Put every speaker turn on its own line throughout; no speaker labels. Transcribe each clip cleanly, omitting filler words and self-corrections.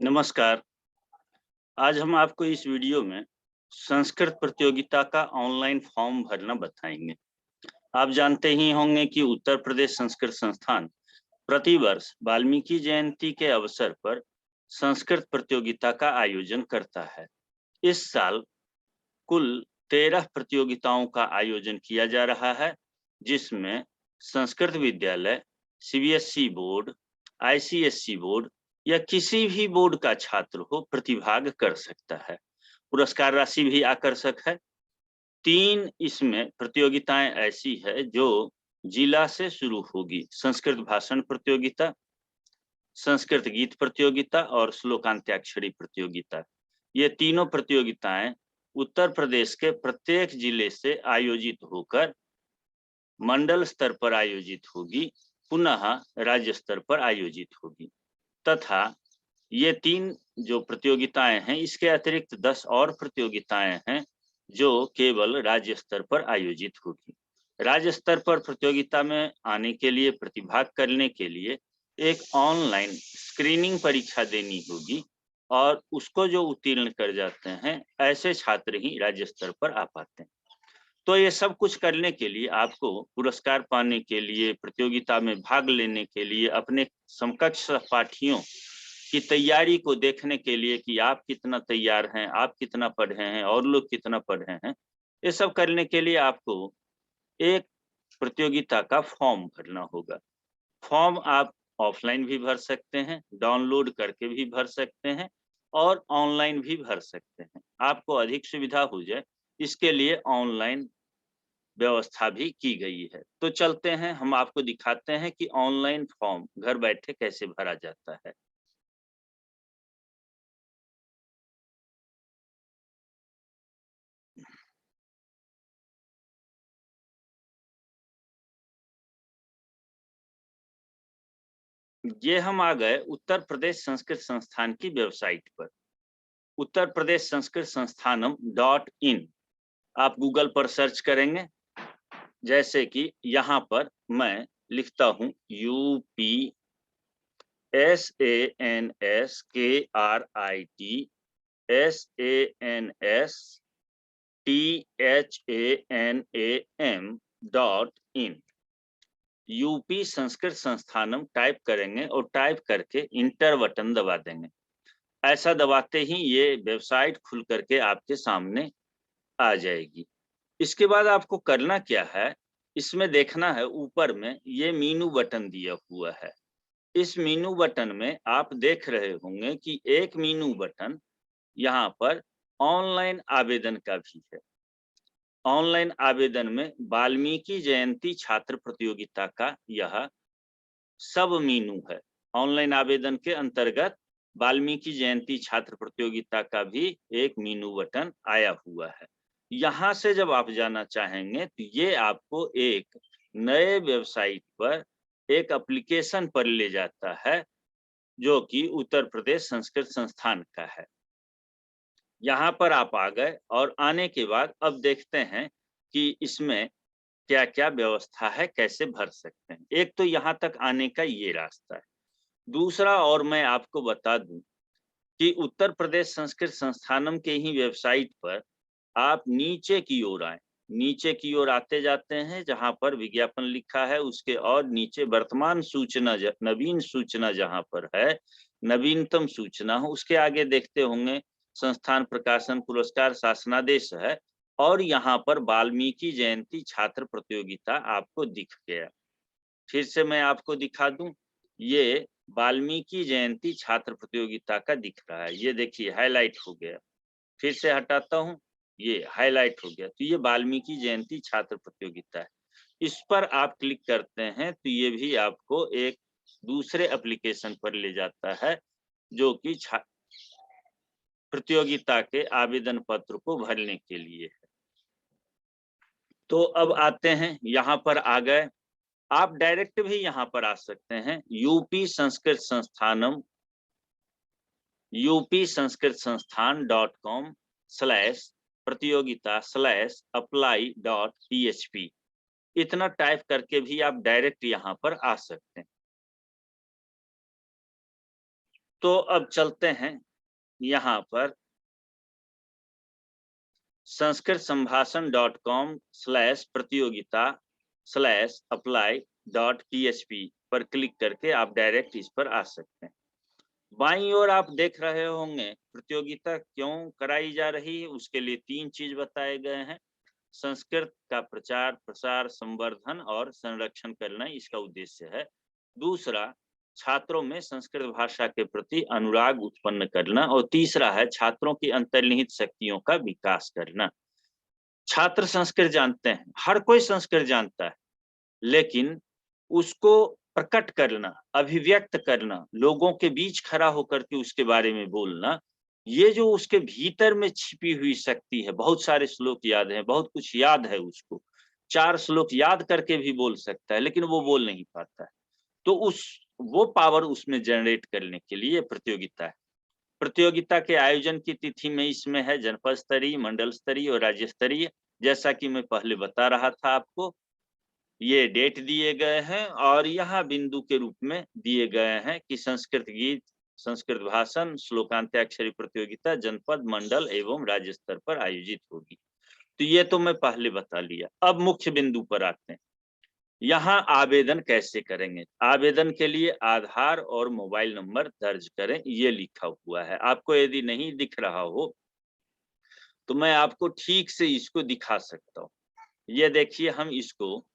नमस्कार। आज हम आपको इस वीडियो में संस्कृत प्रतियोगिता का ऑनलाइन फॉर्म भरना बताएंगे। आप जानते ही होंगे कि उत्तर प्रदेश संस्कृत संस्थान प्रतिवर्ष वाल्मीकि जयंती के अवसर पर संस्कृत प्रतियोगिता का आयोजन करता है। इस साल कुल 13 प्रतियोगिताओं का आयोजन किया जा रहा है, जिसमें संस्कृत विद्यालय, सीबीएसई बोर्ड, आईसीएसई बोर्ड या किसी भी बोर्ड का छात्र हो प्रतिभाग कर सकता है। पुरस्कार राशि भी आकर्षक है। 3 इसमें प्रतियोगिताएं ऐसी है जो जिला से शुरू होगी: संस्कृत भाषण प्रतियोगिता, संस्कृत गीत प्रतियोगिता और श्लोकांत्याक्षरी प्रतियोगिता। ये तीनों प्रतियोगिताएं उत्तर प्रदेश के प्रत्येक जिले से आयोजित होकर मंडल स्तर पर आयोजित होगी, पुनः राज्य स्तर पर आयोजित होगी। तथा ये 3 जो प्रतियोगिताएं हैं, इसके अतिरिक्त 10 और प्रतियोगिताएं हैं जो केवल राज्य स्तर पर आयोजित होगी। राज्य स्तर पर प्रतियोगिता में आने के लिए, प्रतिभाग करने के लिए एक ऑनलाइन स्क्रीनिंग परीक्षा देनी होगी और उसको जो उत्तीर्ण कर जाते हैं, ऐसे छात्र ही राज्य स्तर पर आ पाते हैं। तो ये सब कुछ करने के लिए, आपको पुरस्कार पाने के लिए, प्रतियोगिता में भाग लेने के लिए, अपने समकक्ष सहपाठियों की तैयारी को देखने के लिए कि आप कितना तैयार हैं, आप कितना पढ़े हैं और लोग कितना पढ़े हैं, ये सब करने के लिए आपको एक प्रतियोगिता का फॉर्म भरना होगा। फॉर्म आप ऑफलाइन भी भर सकते हैं, डाउनलोड करके भी भर सकते हैं और ऑनलाइन भी भर सकते हैं। आपको अधिक सुविधा हो जाए, इसके लिए ऑनलाइन व्यवस्था भी की गई है। तो चलते हैं, हम आपको दिखाते हैं कि ऑनलाइन फॉर्म घर बैठे कैसे भरा जाता है। ये हम आ गए उत्तर प्रदेश संस्कृत संस्थान की वेबसाइट पर, उत्तर प्रदेश संस्कृत संस्थानम .in। आप गूगल पर सर्च करेंगे, जैसे कि यहाँ पर मैं लिखता हूँ UPSANSKRITSANSTHANAM.in। UP Sanskrit Sansthanam type करेंगे और टाइप करके इंटर बटन दबा देंगे। ऐसा दबाते ही ये वेबसाइट खुल करके आपके सामने आ जाएगी। इसके बाद आपको करना क्या है, इसमें देखना है ऊपर में ये मीनू बटन दिया हुआ है। इस मीनू बटन में आप देख रहे होंगे कि एक मीनू बटन यहाँ पर ऑनलाइन आवेदन का भी है। ऑनलाइन आवेदन में वाल्मीकि जयंती छात्र प्रतियोगिता का यह सब मीनू है। ऑनलाइन आवेदन के अंतर्गत वाल्मीकि जयंती छात्र प्रतियोगिता का भी एक मीनू बटन आया हुआ है। यहाँ से जब आप जाना चाहेंगे तो ये आपको एक नए वेबसाइट पर, एक एप्लीकेशन पर ले जाता है जो कि उत्तर प्रदेश संस्कृत संस्थान का है। यहाँ पर आप आ गए और आने के बाद अब देखते हैं कि इसमें क्या क्या व्यवस्था है, कैसे भर सकते हैं। एक तो यहाँ तक आने का ये रास्ता है। दूसरा, और मैं आपको बता दूं कि उत्तर प्रदेश संस्कृत संस्थानम के ही वेबसाइट पर आप नीचे की ओर आए, नीचे की ओर आते जाते हैं, जहां पर विज्ञापन लिखा है उसके और नीचे वर्तमान सूचना, नवीन सूचना जहां पर है, नवीनतम सूचना हो, उसके आगे देखते होंगे संस्थान प्रकाशन पुरस्कार शासनादेश है और यहाँ पर वाल्मीकि जयंती छात्र प्रतियोगिता आपको दिख गया। फिर से मैं आपको दिखा दूं, ये वाल्मीकि जयंती छात्र प्रतियोगिता का दिख रहा है, ये देखिए हाईलाइट हो गया। फिर से हटाता हूँ, ये हाईलाइट हो गया। तो ये वाल्मीकि जयंती छात्र प्रतियोगिता है। इस पर आप क्लिक करते हैं तो ये भी आपको एक दूसरे एप्लीकेशन पर ले जाता है जो कि प्रतियोगिता के आवेदन पत्र को भरने के लिए है। तो अब आते हैं, यहाँ पर आ गए। आप डायरेक्ट भी यहाँ पर आ सकते हैं, यूपी संस्कृत संस्थान .com/प्रतियोगिता/apply.php इतना टाइप करके भी आप डायरेक्ट यहाँ पर आ सकते हैं। तो अब चलते हैं यहाँ पर sanskritsambhasan.com/प्रतियोगिता/apply.php पर क्लिक करके आप डायरेक्ट इस पर आ सकते हैं। बाईं ओर आप देख रहे होंगे प्रतियोगिता क्यों कराई जा रही है, उसके लिए 3 चीज बताए गए हैं। संस्कृत का प्रचार प्रसार संवर्धन और संरक्षण करना इसका उद्देश्य है। दूसरा, छात्रों में संस्कृत भाषा के प्रति अनुराग उत्पन्न करना, और तीसरा है छात्रों की अंतर्निहित शक्तियों का विकास करना। छात्र संस्कृत जानते हैं, हर कोई संस्कृत जानता है, लेकिन उसको प्रकट करना, अभिव्यक्त करना, लोगों के बीच खड़ा होकर के उसके बारे में बोलना, ये जो उसके भीतर में छिपी हुई शक्ति है। बहुत सारे श्लोक याद हैं, बहुत कुछ याद है उसको, 4 श्लोक याद करके भी बोल सकता है, लेकिन वो बोल नहीं पाता है। तो वो पावर उसमें जनरेट करने के लिए प्रतियोगिता है। प्रतियोगिता के आयोजन की तिथि में इसमें है जनपद स्तरीय, मंडल स्तरीय और राज्य स्तरीय। जैसा कि मैं पहले बता रहा था आपको, ये डेट दिए गए हैं और यहाँ बिंदु के रूप में दिए गए हैं कि संस्कृत गीत, संस्कृत भाषण, श्लोकांत्याक्षरी प्रतियोगिता जनपद, मंडल एवं राज्य स्तर पर आयोजित होगी। तो ये तो मैं पहले बता लिया। अब मुख्य बिंदु पर आते हैं। यहाँ आवेदन कैसे करेंगे? आवेदन के लिए आधार और मोबाइल नंबर दर्ज करें, ये लिखा हुआ है। आपको यदि नहीं दिख रहा हो तो मैं आपको ठीक से इसको दिखा सकता हूँ। ये देखिए, हम इसको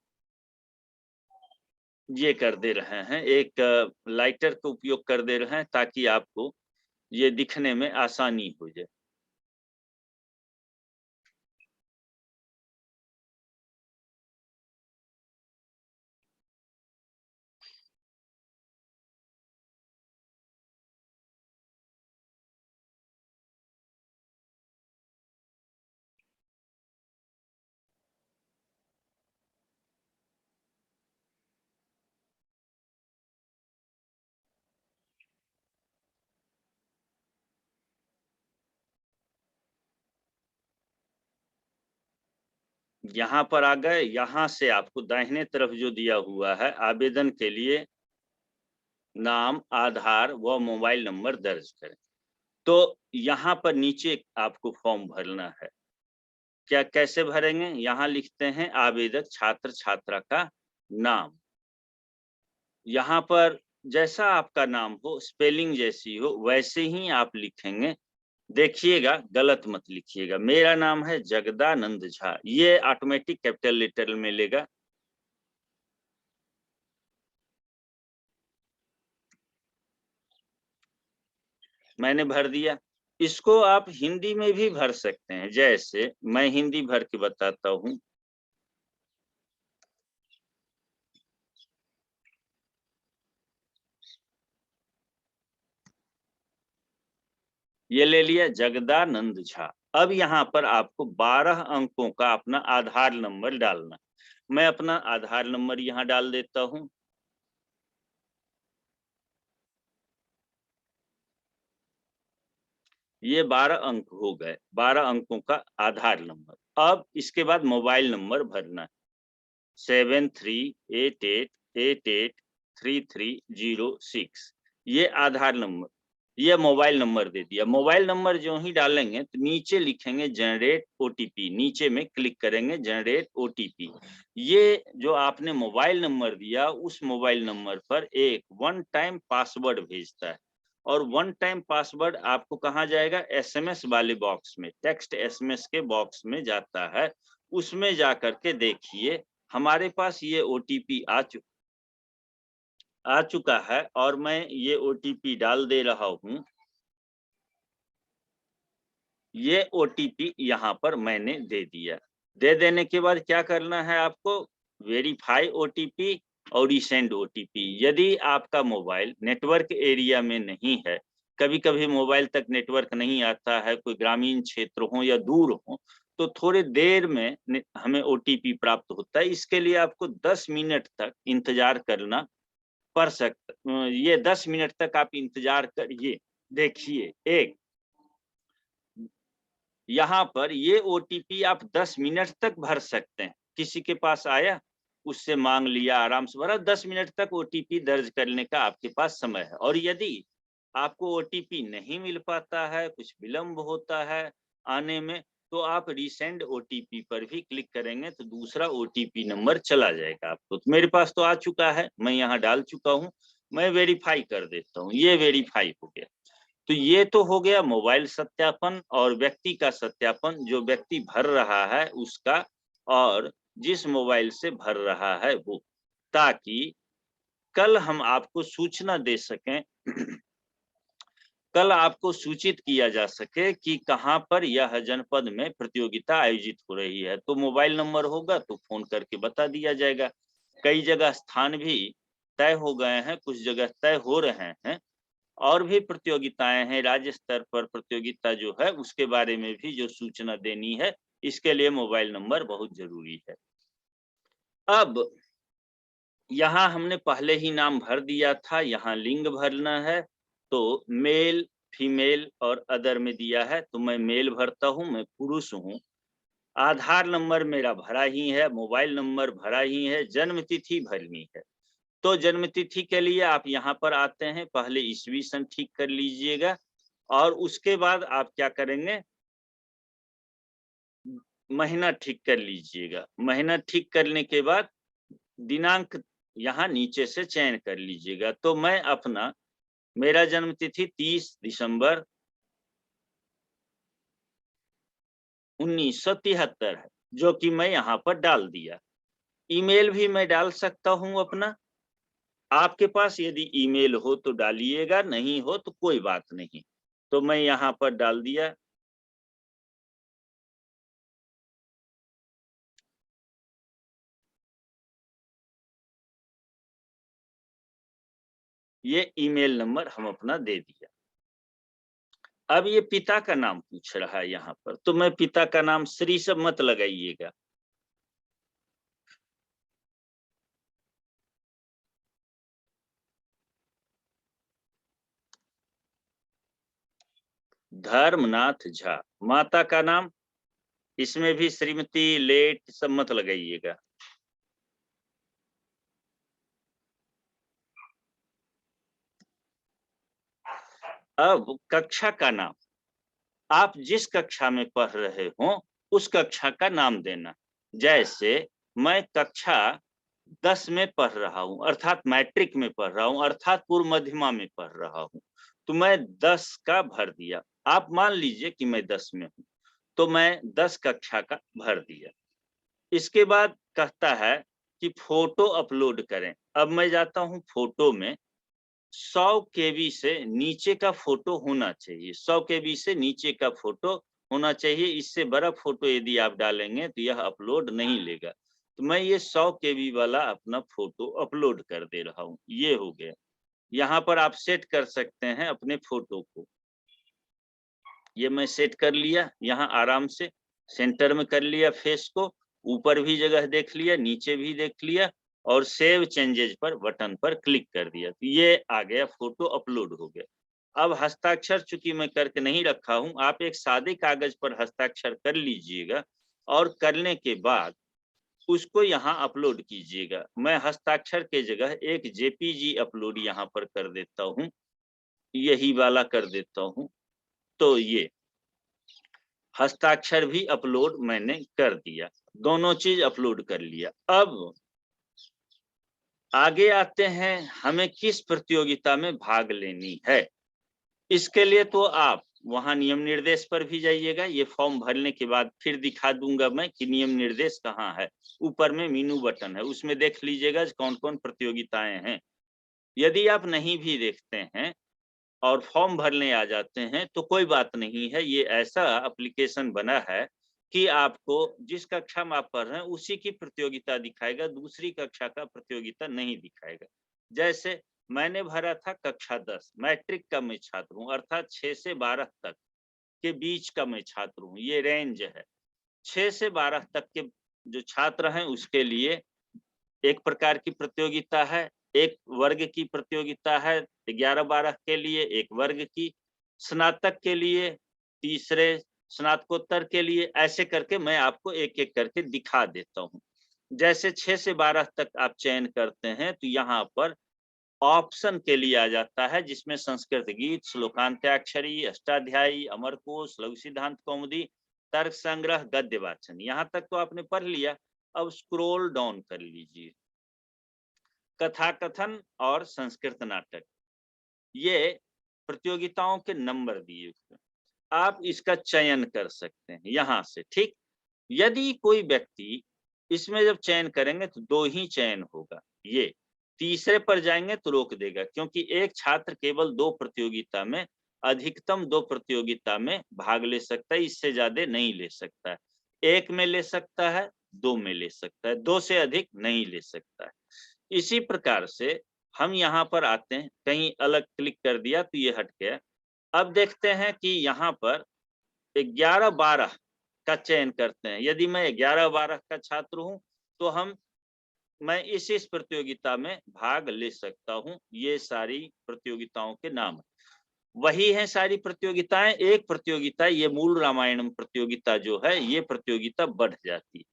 ये कर दे रहे हैं, एक लाइटर का उपयोग कर दे रहे हैं ताकि आपको ये दिखने में आसानी हो जाए। यहाँ पर आ गए, यहाँ से आपको दाहिने तरफ जो दिया हुआ है आवेदन के लिए नाम, आधार व मोबाइल नंबर दर्ज करें। तो यहाँ पर नीचे आपको फॉर्म भरना है। क्या कैसे भरेंगे? यहाँ लिखते हैं आवेदक छात्र छात्रा का नाम। यहाँ पर जैसा आपका नाम हो, स्पेलिंग जैसी हो वैसे ही आप लिखेंगे। देखिएगा, गलत मत लिखिएगा। मेरा नाम है जगदानंद झा, ये ऑटोमेटिक कैपिटल लेटर में लेगा। मैंने भर दिया। इसको आप हिंदी में भी भर सकते हैं, जैसे मैं हिंदी भर के बताता हूँ। ये ले लिया, जगदानंद झा। अब यहाँ पर आपको 12 अंकों का अपना आधार नंबर डालना। मैं अपना आधार नंबर यहाँ डाल देता हूँ। ये 12 अंक हो गए, 12 अंकों का आधार नंबर। अब इसके बाद मोबाइल नंबर भरना है, 7388883306। ये आधार नंबर, ये मोबाइल नंबर दे दिया। मोबाइल नंबर जो ही डालेंगे तो नीचे लिखेंगे जनरेट ओटीपी, नीचे में क्लिक करेंगे जनरेट ओटीपी। ये जो आपने मोबाइल नंबर दिया, उस मोबाइल नंबर पर एक 1 टाइम पासवर्ड भेजता है, और 1 टाइम पासवर्ड आपको कहाँ जाएगा? एसएमएस वाले बॉक्स में, टेक्स्ट एसएमएस के बॉक्स में जाता है। उसमें जाकर के देखिए, हमारे पास ये ओटीपी आ चुका है, और मैं ये ओटीपी डाल दे रहा हूँ। ये ओटीपी यहाँ पर मैंने दे दिया। दे देने के बाद क्या करना है आपको? वेरीफाई ओटीपी और रीसेंड ओटीपी। यदि आपका मोबाइल नेटवर्क एरिया में नहीं है, कभी-कभी मोबाइल तक नेटवर्क नहीं आता है, कोई ग्रामीण क्षेत्र हो या दूर हो, तो थोड़ी देर में हमें ओटीपी प्राप्त होता है। इसके लिए आपको 10 मिनट तक इंतजार करना पड़ सकता। ये 10 मिनट तक आप इंतजार करिए। देखिए, एक यहाँ पर ये ओटीपी आप 10 मिनट तक भर सकते हैं। किसी के पास आया, उससे मांग लिया, आराम से भरा। 10 मिनट तक ओटीपी दर्ज करने का आपके पास समय है। और यदि आपको ओटीपी नहीं मिल पाता है, कुछ विलंब होता है आने में, तो आप रीसेंड ओटीपी पर भी क्लिक करेंगे तो दूसरा ओटीपी नंबर चला जाएगा आपको। तो मेरे पास तो आ चुका है, मैं यहाँ डाल चुका हूँ, मैं वेरीफाई कर देता हूँ, ये वेरीफाई हो गया। तो ये तो हो गया मोबाइल सत्यापन और व्यक्ति का सत्यापन, जो व्यक्ति भर रहा है उसका और जिस मोबाइल से भर रहा है वो, ताकि कल हम आपको सूचना दे सकें कल आपको सूचित किया जा सके कि कहाँ पर यह जनपद में प्रतियोगिता आयोजित हो रही है। तो मोबाइल नंबर होगा तो फोन करके बता दिया जाएगा। कई जगह स्थान भी तय हो गए हैं, कुछ जगह तय हो रहे हैं, और भी प्रतियोगिताएं हैं। राज्य स्तर पर प्रतियोगिता जो है उसके बारे में भी जो सूचना देनी है, इसके लिए मोबाइल नंबर बहुत जरूरी है। अब यहाँ हमने पहले ही नाम भर दिया था, यहाँ लिंग भरना है, तो मेल, फीमेल और अदर में दिया है, तो मैं मेल भरता हूँ, मैं पुरुष हूँ। आधार नंबर मेरा भरा ही है, मोबाइल नंबर भरा ही है, जन्म तिथि भरनी है। तो जन्म तिथि के लिए आप यहाँ पर आते हैं, पहले ईस्वी सन ठीक कर लीजिएगा और उसके बाद आप क्या करेंगे, महीना ठीक कर लीजिएगा। महीना ठीक करने के बाद दिनांक यहाँ नीचे से चयन कर लीजिएगा। तो मैं अपना, मेरा जन्म तिथि 30 दिसंबर 1973 है, जो कि मैं यहाँ पर डाल दिया। ईमेल भी मैं डाल सकता हूँ अपना, आपके पास यदि ईमेल हो तो डालिएगा, नहीं हो तो कोई बात नहीं। तो मैं यहाँ पर डाल दिया। ये ईमेल नंबर हम अपना दे दिया। अब ये पिता का नाम पूछ रहा है यहाँ पर, तो मैं पिता का नाम, श्री सब मत लगाइएगा, धर्मनाथ झा। माता का नाम, इसमें भी श्रीमती, लेट सब मत लगाइएगा। अब कक्षा का नाम, आप जिस कक्षा में पढ़ रहे हो उस कक्षा का नाम देना। जैसे मैं कक्षा 10 में पढ़ रहा हूँ, अर्थात मैट्रिक में पढ़ रहा हूँ, अर्थात पूर्व मध्यमा में पढ़ रहा हूँ, तो मैं 10 का भर दिया। आप मान लीजिए कि मैं 10 में हूँ, तो मैं 10 कक्षा का भर दिया। इसके बाद कहता है कि फोटो अपलोड करें। अब मैं जाता हूँ फोटो में, 100 केबी से नीचे का फोटो होना चाहिए, 100 केबी से नीचे का फोटो होना चाहिए। इससे बड़ा फोटो यदि आप डालेंगे तो यह अपलोड नहीं लेगा। तो मैं ये 100 केबी वाला अपना फोटो अपलोड कर दे रहा हूँ। ये हो गया। यहाँ पर आप सेट कर सकते हैं अपने फोटो को। ये मैं सेट कर लिया, यहाँ आराम से सेंटर में कर लिया फेस को, ऊपर भी जगह देख लिया, नीचे भी देख लिया, और सेव चेंजेज पर बटन पर क्लिक कर दिया। तो ये आ गया, फोटो अपलोड हो गया। अब हस्ताक्षर चूंकि मैं करके नहीं रखा हूं, आप एक सादे कागज पर हस्ताक्षर कर लीजिएगा और करने के बाद उसको यहाँ अपलोड कीजिएगा। मैं हस्ताक्षर के जगह एक जेपीजी अपलोड यहाँ पर कर देता हूँ, यही वाला कर देता हूँ। तो ये हस्ताक्षर भी अपलोड मैंने कर दिया, दोनों चीज अपलोड कर लिया। अब आगे आते हैं, हमें किस प्रतियोगिता में भाग लेनी है। इसके लिए तो आप वहां नियम निर्देश पर भी जाइएगा। ये फॉर्म भरने के बाद फिर दिखा दूंगा मैं कि नियम निर्देश कहाँ है। ऊपर में मीनू बटन है, उसमें देख लीजिएगा कौन कौन प्रतियोगिताएं हैं। यदि आप नहीं भी देखते हैं और फॉर्म भरने आ जाते हैं तो कोई बात नहीं है। ये ऐसा एप्लीकेशन बना है कि आपको जिस कक्षा में आप पढ़ रहे हैं उसी की प्रतियोगिता दिखाएगा, दूसरी कक्षा का प्रतियोगिता नहीं दिखाएगा। जैसे मैंने भरा था कक्षा 10, मैट्रिक का मैं छात्र हूँ, अर्थात 6 से 12 तक के बीच का मैं छात्र हूँ, ये रेंज है। 6 से 12 तक के जो छात्र हैं उसके लिए एक प्रकार की प्रतियोगिता है, एक वर्ग की प्रतियोगिता है, 11-12 के लिए एक वर्ग की, स्नातक के लिए, तीसरे स्नातकोत्तर के लिए, ऐसे करके मैं आपको एक एक करके दिखा देता हूँ। जैसे 6 से 12 तक आप चयन करते हैं तो यहाँ पर ऑप्शन के लिए आ जाता है, जिसमें संस्कृत गीत, श्लोकांत्याक्षरी, अष्टाध्यायी, अमरकोश, लघु सिद्धांत कौमुदी, तर्क संग्रह, गद्य वाचन। यहां तक तो आपने पढ़ लिया। अब स्क्रॉल डाउन कर लीजिए। कथा कथन और संस्कृत नाटक, ये प्रतियोगिताओं के नंबर दिए हुए, आप इसका चयन कर सकते हैं यहां से। ठीक, यदि कोई व्यक्ति इसमें जब चयन करेंगे तो 2 ही चयन होगा, ये तीसरे पर जाएंगे तो रोक देगा, क्योंकि एक छात्र केवल 2 प्रतियोगिता में, अधिकतम 2 प्रतियोगिता में भाग ले सकता है, इससे ज्यादा नहीं ले सकता है। 1 में ले सकता है, 2 में ले सकता है, 2 से अधिक नहीं ले सकता है। इसी प्रकार से हम यहाँ पर आते हैं, कहीं अलग क्लिक कर दिया तो ये हट गया। अब देखते हैं कि यहाँ पर 11-12 का चयन करते हैं। यदि मैं 11-12 का छात्र हूं तो मैं इस प्रतियोगिता में भाग ले सकता हूं। ये सारी प्रतियोगिताओं के नाम वही हैं। सारी प्रतियोगिताएं, एक प्रतियोगिता, ये मूल रामायणम प्रतियोगिता जो है, ये प्रतियोगिता बढ़ जाती है।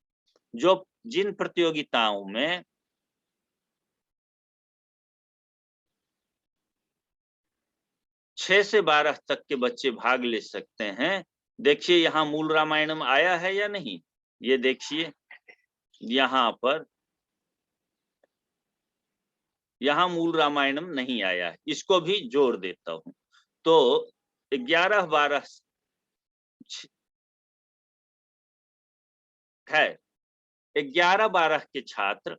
जो जिन प्रतियोगिताओं में 6 से 12 तक के बच्चे भाग ले सकते हैं, देखिए यहाँ मूल रामायणम आया है या नहीं, ये देखिए यहाँ मूल रामायणम नहीं आया है, इसको भी जोड़ देता हूं। तो 11-12 है, 11-12 के छात्र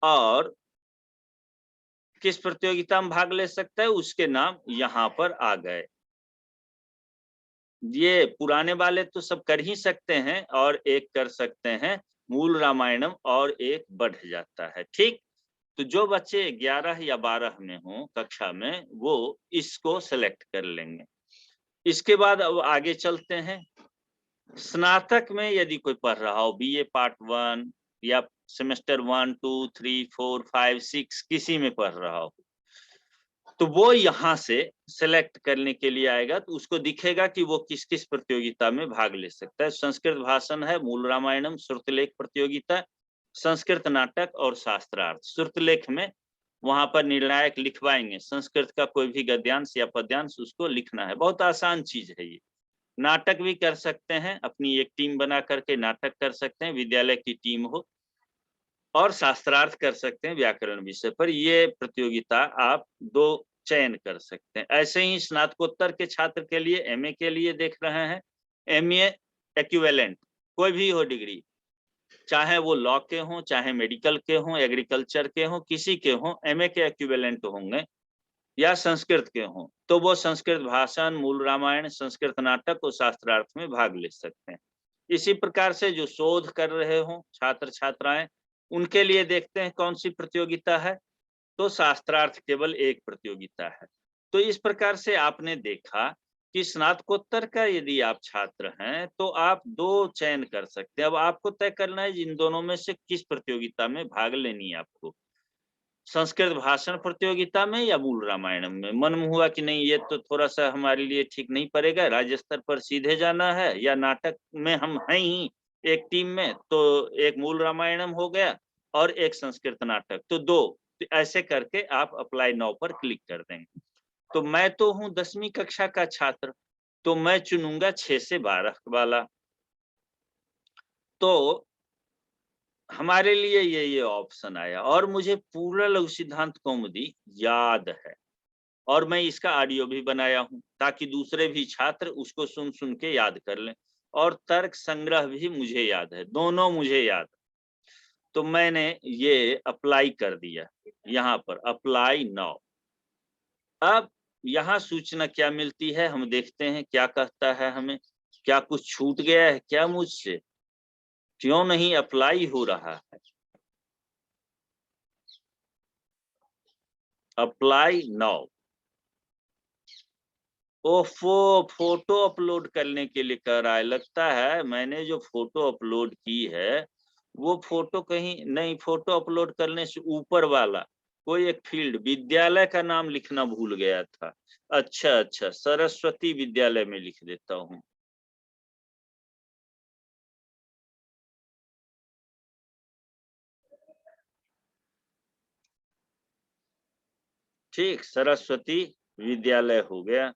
और किस प्रतियोगिता में भाग ले सकता है, उसके नाम यहाँ पर आ गए। ये पुराने वाले तो सब कर ही सकते हैं, और एक कर सकते हैं मूल रामायणम, और एक बढ़ जाता है। ठीक, तो जो बच्चे 11 या 12 में हो कक्षा में, वो इसको सेलेक्ट कर लेंगे। इसके बाद अब आगे चलते हैं। स्नातक में यदि कोई पढ़ रहा हो, बीए पार्ट 1 या सेमेस्टर 1, 2, 3, 4, 5, 6 किसी में पढ़ रहा हो, तो वो यहाँ से सेलेक्ट करने के लिए आएगा, तो उसको दिखेगा कि वो किस किस प्रतियोगिता में भाग ले सकता है। संस्कृत भाषण है, मूल रामायणम, श्रुतलेख प्रतियोगिता, संस्कृत नाटक और शास्त्रार्थ। श्रुतलेख में वहां पर निर्णायक लिखवाएंगे, संस्कृत का कोई भी गद्यांश या पद्यांश उसको लिखना है। बहुत आसान चीज है ये। नाटक भी कर सकते हैं, अपनी एक टीम बना करके नाटक कर सकते हैं, विद्यालय की टीम हो। और शास्त्रार्थ कर सकते हैं व्याकरण विषय पर। ये प्रतियोगिता आप 2 चयन कर सकते हैं। ऐसे ही स्नातकोत्तर के छात्र के लिए, एमए के लिए देख रहे हैं, एमए एक्विवेलेंट, कोई भी हो डिग्री, चाहे वो लॉ के हों, चाहे मेडिकल के हों, एग्रीकल्चर के हों, किसी के हों, एमए के एक्विवेलेंट होंगे, या संस्कृत के हों, तो वो संस्कृत भाषण, मूल रामायण, संस्कृत नाटक और शास्त्रार्थ में भाग ले सकते हैं। इसी प्रकार से जो शोध कर रहे हों छात्र छात्राएं, उनके लिए देखते हैं कौन सी प्रतियोगिता है, तो शास्त्रार्थ केवल एक प्रतियोगिता है। तो इस प्रकार से आपने देखा कि स्नातकोत्तर का यदि आप छात्र हैं तो आप 2 चयन कर सकते हैं। अब आपको तय करना है इन दोनों में से किस प्रतियोगिता में भाग लेनी है आपको, संस्कृत भाषण प्रतियोगिता में या मूल रामायणम में। मन में हुआ कि नहीं, ये तो थोड़ा सा हमारे लिए ठीक नहीं पड़ेगा, राज्य स्तर पर सीधे जाना है, या नाटक में हम हैं ही एक टीम में, तो एक मूल रामायणम हो गया और एक संस्कृत नाटक, तो 2। तो ऐसे करके आप अप्लाई नाउ पर क्लिक कर देंगे। तो मैं तो हूँ 10वीं कक्षा का छात्र, तो मैं चुनूंगा 6 से 12 वाला। तो हमारे लिए ये ऑप्शन आया, और मुझे पूरा लघु सिद्धांत कौमुदी याद है, और मैं इसका ऑडियो भी बनाया हूं, ताकि दूसरे भी छात्र उसको सुन सुन के याद कर लें। और तर्क संग्रह भी मुझे याद है, दोनों मुझे याद है। तो मैंने ये अप्लाई कर दिया, यहाँ पर अप्लाई नाउ। अब यहाँ सूचना क्या मिलती है, हम देखते हैं क्या कहता है हमें। क्या कुछ छूट गया है क्या मुझसे, क्यों नहीं अप्लाई हो रहा है? Apply now. ओफो, फोटो अपलोड करने के लिए कह रहा है। लगता है मैंने जो फोटो अपलोड की है वो फोटो कहीं नहीं, फोटो अपलोड करने से ऊपर वाला कोई एक फील्ड, विद्यालय का नाम लिखना भूल गया था। अच्छा अच्छा, सरस्वती विद्यालय में लिख देता हूँ। ठीक, सरस्वती विद्यालय हो गया।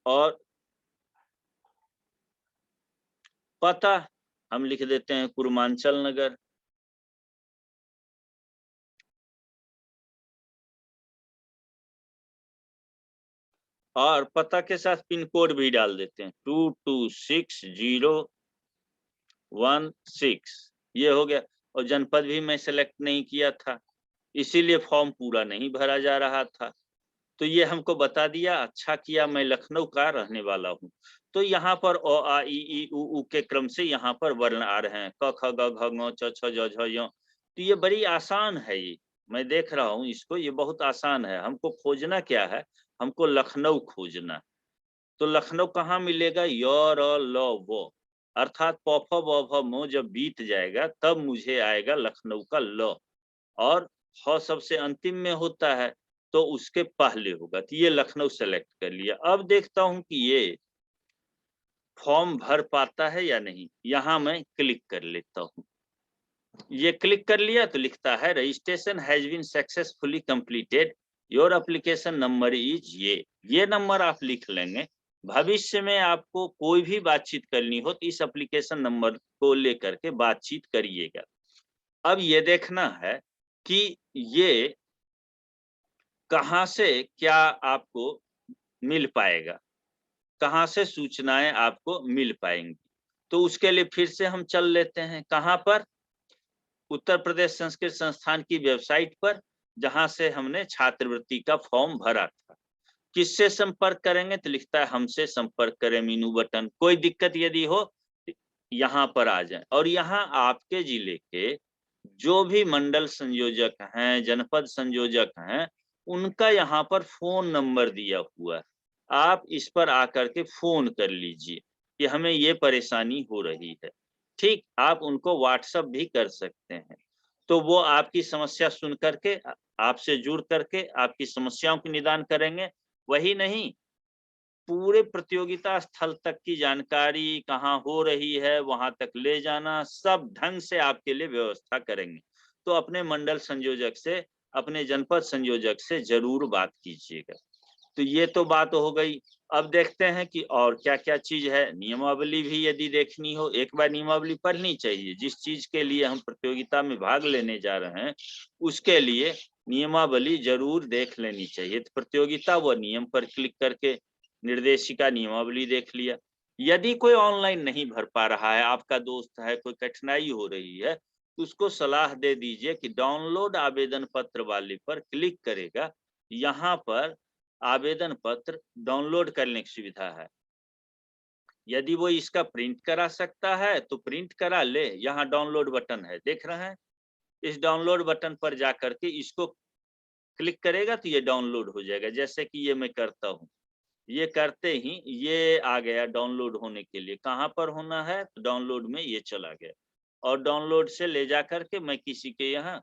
और पता हम लिख देते हैं कुर्मांचल नगर। और पता के साथ पिन कोड भी डाल देते हैं 226016, ये हो गया। और जनपद भी मैं सेलेक्ट नहीं किया था, इसीलिए फॉर्म पूरा नहीं भरा जा रहा था। तो ये हमको बता दिया, अच्छा किया मैं लखनऊ का रहने वाला हूँ। तो यहाँ पर अ आ इ ई उ ऊ के क्रम से यहाँ पर वर्ण आ रहे हैं, क ख ग घ ङ च छ ज झ य। तो ये बड़ी आसान है, ये मैं देख रहा हूँ इसको, ये बहुत आसान है। हमको खोजना क्या है, हमको लखनऊ खोजना। तो लखनऊ कहाँ मिलेगा, य र ल व, अर्थात प फ ब भ म जब बीत जाएगा तब मुझे आएगा लखनऊ का ल। और ह सबसे अंतिम में होता है तो उसके पहले होगा। तो ये लखनऊ सेलेक्ट कर लिया। अब देखता हूं कि ये फॉर्म भर पाता है या नहीं, यहाँ मैं क्लिक कर लेता हूँ। ये क्लिक कर लिया तो लिखता है registration has been successfully completed, your application number is ये नंबर आप लिख लेंगे। भविष्य में आपको कोई भी बातचीत करनी हो तो इस एप्लीकेशन नंबर को लेकर के बातचीत करिएगा। अब ये देखना है कि ये कहाँ से क्या आपको मिल पाएगा, कहाँ से सूचनाएं आपको मिल पाएंगी। तो उसके लिए फिर से हम चल लेते हैं, कहाँ पर, उत्तर प्रदेश संस्कृत संस्थान की वेबसाइट पर, जहां से हमने छात्रवृत्ति का फॉर्म भरा था। किससे संपर्क करेंगे, तो लिखता है हमसे संपर्क करें मीनू बटन। कोई दिक्कत यदि हो यहाँ पर आ जाए। और यहाँ आपके जिले के जो भी मंडल संयोजक हैं, जनपद संयोजक हैं, उनका यहाँ पर फोन नंबर दिया हुआ है। आप इस पर आकर के फोन कर लीजिए कि हमें ये परेशानी हो रही है। ठीक, आप उनको व्हाट्सएप भी कर सकते हैं। तो वो आपकी समस्या सुन करके आपसे जुड़ करके आपकी समस्याओं की निदान करेंगे। वही नहीं, पूरे प्रतियोगिता स्थल तक की जानकारी, कहाँ हो रही है वहां तक ले जाना, सब ढंग से आपके लिए व्यवस्था करेंगे। तो अपने मंडल संयोजक से, अपने जनपद संयोजक से जरूर बात कीजिएगा। तो ये तो बात हो गई। अब देखते हैं कि और क्या क्या चीज है। नियमावली भी यदि देखनी हो, एक बार नियमावली पढ़नी चाहिए। जिस चीज के लिए हम प्रतियोगिता में भाग लेने जा रहे हैं उसके लिए नियमावली जरूर देख लेनी चाहिए। तो प्रतियोगिता व नियम पर क्लिक करके निर्देशिका नियमावली देख लिया। यदि कोई ऑनलाइन नहीं भर पा रहा है, आपका दोस्त है, कोई कठिनाई हो रही है, तो उसको सलाह दे दीजिए कि डाउनलोड आवेदन पत्र वाले पर क्लिक करेगा। यहाँ पर आवेदन पत्र डाउनलोड करने की सुविधा है। यदि वो इसका प्रिंट करा सकता है तो प्रिंट करा ले, यहाँ डाउनलोड बटन है, देख रहे हैं। इस डाउनलोड बटन पर जाकर के इसको क्लिक करेगा तो ये डाउनलोड हो जाएगा। जैसे कि ये मैं करता हूँ, ये करते ही ये आ गया डाउनलोड होने के लिए। कहाँ पर होना है, तो डाउनलोड में ये चला गया। और डाउनलोड से ले जा करके मैं किसी के यहाँ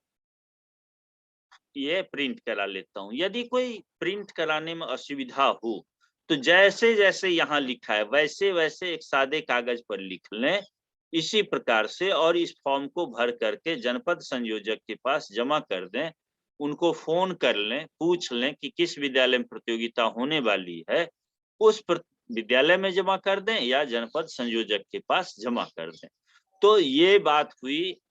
ये प्रिंट करा लेता हूँ। यदि कोई प्रिंट कराने में असुविधा हो तो जैसे जैसे यहाँ लिखा है वैसे वैसे एक सादे कागज पर लिख लें इसी प्रकार से, और इस फॉर्म को भर करके जनपद संयोजक के पास जमा कर दें। उनको फोन कर लें, पूछ लें कि किस विद्यालय में प्रतियोगिता होने वाली है, उस विद्यालय में जमा कर दें या जनपद संयोजक के पास जमा कर दें। तो ये बात हुई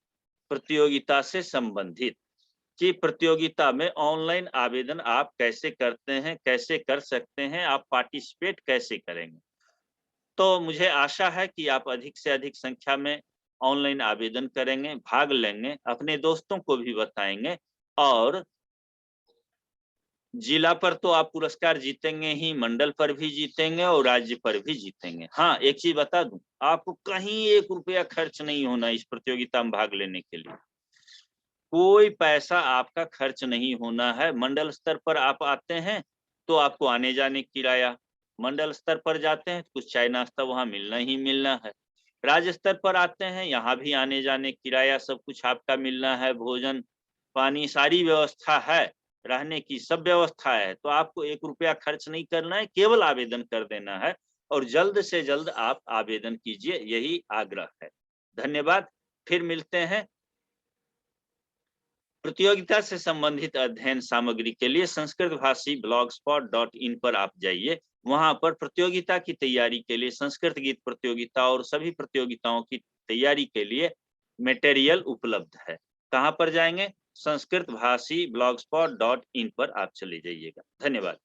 प्रतियोगिता से संबंधित कि प्रतियोगिता में ऑनलाइन आवेदन आप कैसे करते हैं, कैसे कर सकते हैं, आप पार्टिसिपेट कैसे करेंगे। तो मुझे आशा है कि आप अधिक से अधिक संख्या में ऑनलाइन आवेदन करेंगे, भाग लेंगे, अपने दोस्तों को भी बताएंगे। और जिला पर तो आप पुरस्कार जीतेंगे ही, मंडल पर भी जीतेंगे और राज्य पर भी जीतेंगे। हाँ, एक चीज बता दूं, आपको कहीं 1 रुपया खर्च नहीं होना इस प्रतियोगिता में भाग लेने के लिए। कोई पैसा आपका खर्च नहीं होना है। मंडल स्तर पर आप आते हैं तो आपको आने जाने किराया, मंडल स्तर पर जाते हैं तो कुछ चाय नाश्ता वहां मिलना ही मिलना है। राज्य स्तर पर आते हैं, यहाँ भी आने जाने किराया सब कुछ आपका मिलना है, भोजन पानी सारी व्यवस्था है, रहने की सब व्यवस्था है। तो आपको 1 रुपया खर्च नहीं करना है, केवल आवेदन कर देना है। और जल्द से जल्द आप आवेदन कीजिए, यही आग्रह है। धन्यवाद, फिर मिलते हैं। प्रतियोगिता से संबंधित अध्ययन सामग्री के लिए संस्कृत भाषी blogspot.in पर आप जाइए। वहां पर प्रतियोगिता की तैयारी के लिए संस्कृत गीत प्रतियोगिता और सभी प्रतियोगिताओं की तैयारी के लिए मटेरियल उपलब्ध है। कहां पर जाएंगे? संस्कृत भाषी blogspot.in पर आप चले जाइएगा। धन्यवाद।